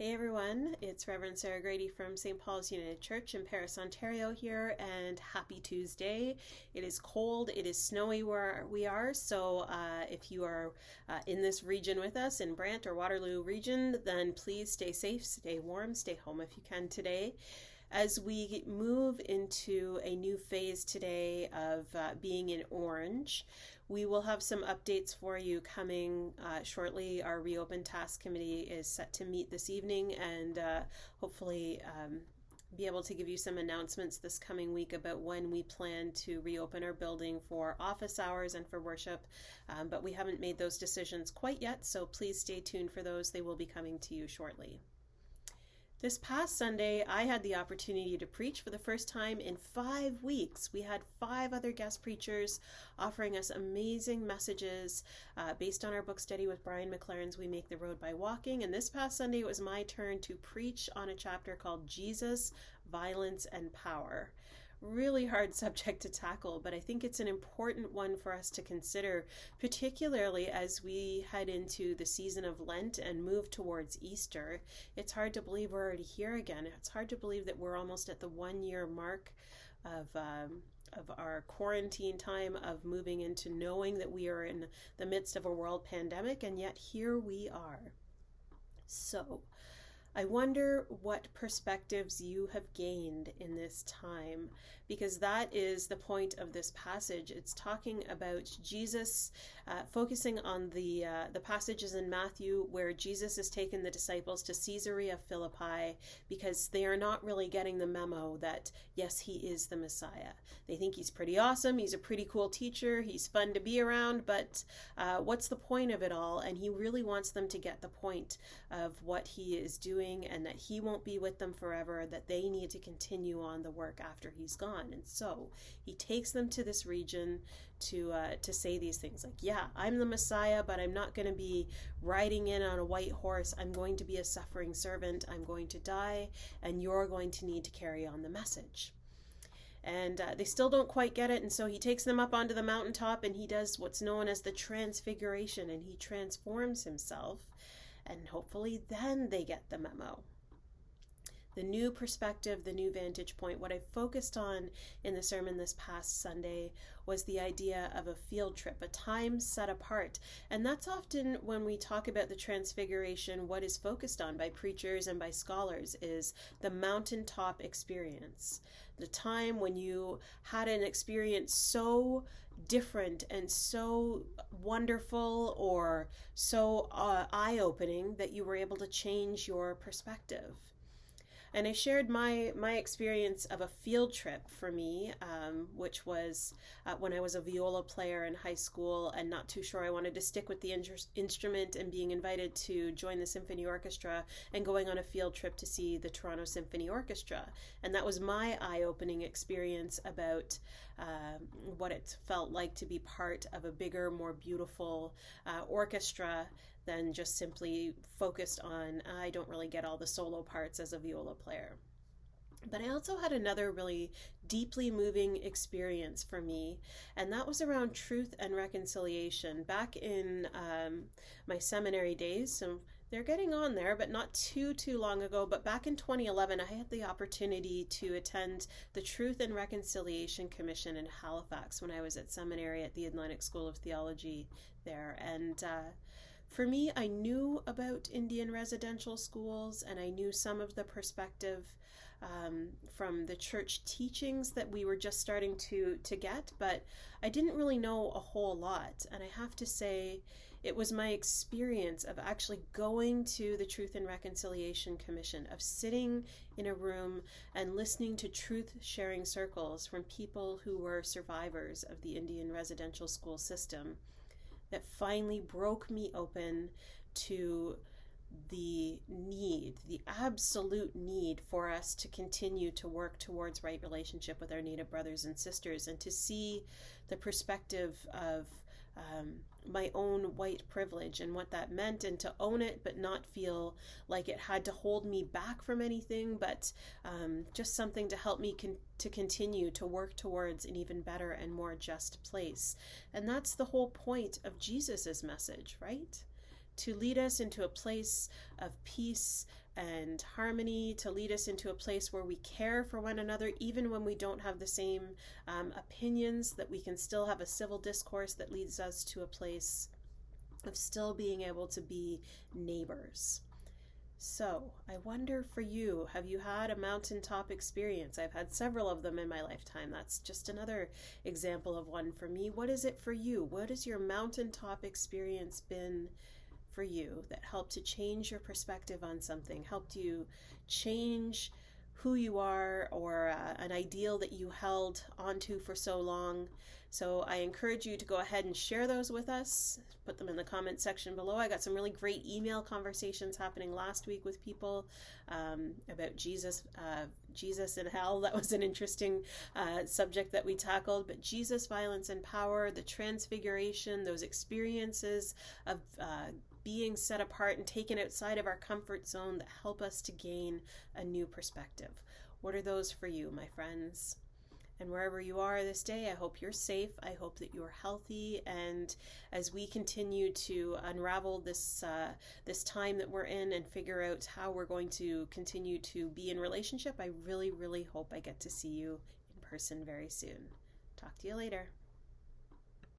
Hey everyone, it's Reverend Sarah Grady from St. Paul's United Church in Paris, Ontario here, and happy Tuesday. It is cold, it is snowy where we are, so if you are in this region with us, in Brant or Waterloo region, then please stay safe, stay warm, stay home if you can today. As we move into a new phase today of being in orange, we will have some updates for you coming shortly. Our Reopen Task Committee is set to meet this evening and hopefully be able to give you some announcements this coming week about when we plan to reopen our building for office hours and for worship. But we haven't made those decisions quite yet, so please stay tuned for those. They will be coming to you shortly. This past Sunday, I had the opportunity to preach for the first time in 5 weeks. We had 5 other guest preachers offering us amazing messages based on our book study with Brian McLaren's We Make the Road by Walking. And this past Sunday, it was my turn to preach on a chapter called Jesus, Violence, and Power. Really hard subject to tackle, but I think it's an important one for us to consider, particularly as we head into the season of Lent and move towards Easter. It's hard to believe we're already here again. It's hard to believe that we're almost at the 1-year mark of our quarantine time, of moving into knowing that we are in the midst of a world pandemic, and yet here we are. So, I wonder what perspectives you have gained in this time, because that is the point of this passage. It's talking about Jesus, focusing on the passages in Matthew where Jesus has taken the disciples to Caesarea Philippi because they are not really getting the memo that, yes, he is the Messiah. They think he's pretty awesome, he's a pretty cool teacher, he's fun to be around, but what's the point of it all? And he really wants them to get the point of what he is doing, and that he won't be with them forever, that they need to continue on the work after he's gone. And so he takes them to this region to say these things like, yeah, I'm the Messiah, but I'm not going to be riding in on a white horse. I'm going to be a suffering servant. I'm going to die, and you're going to need to carry on the message. And they still don't quite get it, and so he takes them up onto the mountaintop, and he does what's known as the transfiguration, and he transforms himself. And hopefully then they get the memo. The new perspective, the new vantage point. What I focused on in the sermon this past Sunday was the idea of a field trip, a time set apart. And that's often when we talk about the transfiguration, what is focused on by preachers and by scholars is the mountaintop experience. The time when you had an experience so different and so wonderful or so eye-opening that you were able to change your perspective. And I shared my experience of a field trip for me, which was when I was a viola player in high school and not too sure I wanted to stick with the instrument, and being invited to join the symphony orchestra and going on a field trip to see the Toronto Symphony Orchestra. And that was my eye-opening experience about what it felt like to be part of a bigger, more beautiful orchestra than just simply focused on, I don't really get all the solo parts as a viola player. But I also had another really deeply moving experience for me, and that was around truth and reconciliation. Back in my seminary days, so they're getting on there, but not too long ago, but back in 2011, I had the opportunity to attend the Truth and Reconciliation Commission in Halifax when I was at seminary at the Atlantic School of Theology there. And for me, I knew about Indian residential schools, and I knew some of the perspective from the church teachings that we were just starting to get, but I didn't really know a whole lot. And I have to say, it was my experience of actually going to the Truth and Reconciliation Commission, of sitting in a room and listening to truth-sharing circles from people who were survivors of the Indian residential school system, that finally broke me open to the absolute need for us to continue to work towards right relationship with our Native brothers and sisters, and to see the perspective of my own white privilege and what that meant, and to own it, but not feel like it had to hold me back from anything, but just something to help me to continue to work towards an even better and more just place. And that's the whole point of Jesus's message, right? To lead us into a place of peace, and harmony, to lead us into a place where we care for one another, even when we don't have the same opinions, that we can still have a civil discourse that leads us to a place of still being able to be neighbors. So, I wonder for you, have you had a mountaintop experience? I've had several of them in my lifetime. That's just another example of one for me. What is it for you? What has your mountaintop experience been for you that helped to change your perspective on something, helped you change who you are, or an ideal that you held onto for so long? So I encourage you to go ahead and share those with us. Put them in the comment section below. I got some really great email conversations happening last week with people about Jesus in hell. That was an interesting subject that we tackled. But Jesus, violence, and power, the transfiguration, those experiences of being set apart and taken outside of our comfort zone that help us to gain a new perspective. What are those for you, my friends? And wherever you are this day, I hope you're safe. I hope that you're healthy. And as we continue to unravel this time that we're in and figure out how we're going to continue to be in relationship, I really, really hope I get to see you in person very soon. Talk to you later.